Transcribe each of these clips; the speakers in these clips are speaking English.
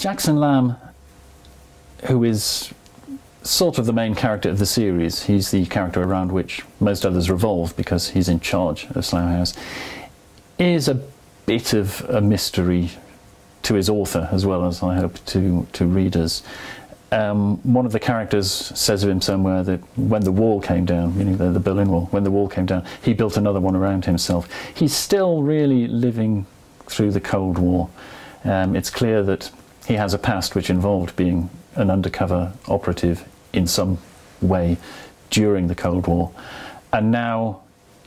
Jackson Lamb, who is sort of the main character of the series, he's the character around which most others revolve because he's in charge of Slough House, is a bit of a mystery to his author as well as, I hope, to readers. One of the characters says of him somewhere that when the wall came down, meaning the Berlin Wall, when the wall came down, he built another one around himself. He's still really living through the Cold War. It's clear that he has a past which involved being an undercover operative in some way during the Cold War, and now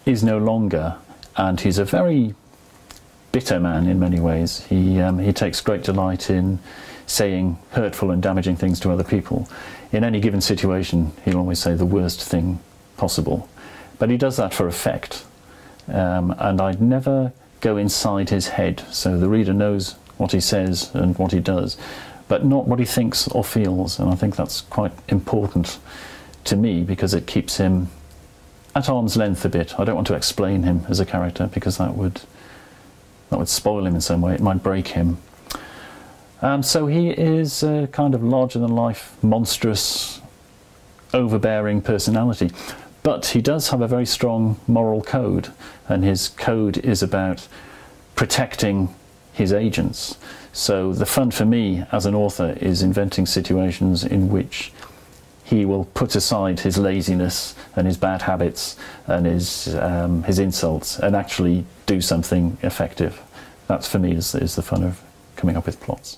is no longer, and he's a very bitter man in many ways. He takes great delight in saying hurtful and damaging things to other people. In any given situation, he'll always say the worst thing possible, but he does that for effect, and I'd never go inside his head, so the reader knows what he says and what he does, but not what he thinks or feels, and I think that's quite important to me because it keeps him at arm's length a bit. I don't want to explain him as a character because that would spoil him in some way. It might break him. So he is a kind of larger-than-life, monstrous, overbearing personality, but he does have a very strong moral code, and his code is about protecting his agents. So the fun for me as an author is inventing situations in which he will put aside his laziness and his bad habits and his insults and actually do something effective. That's for me is the fun of coming up with plots.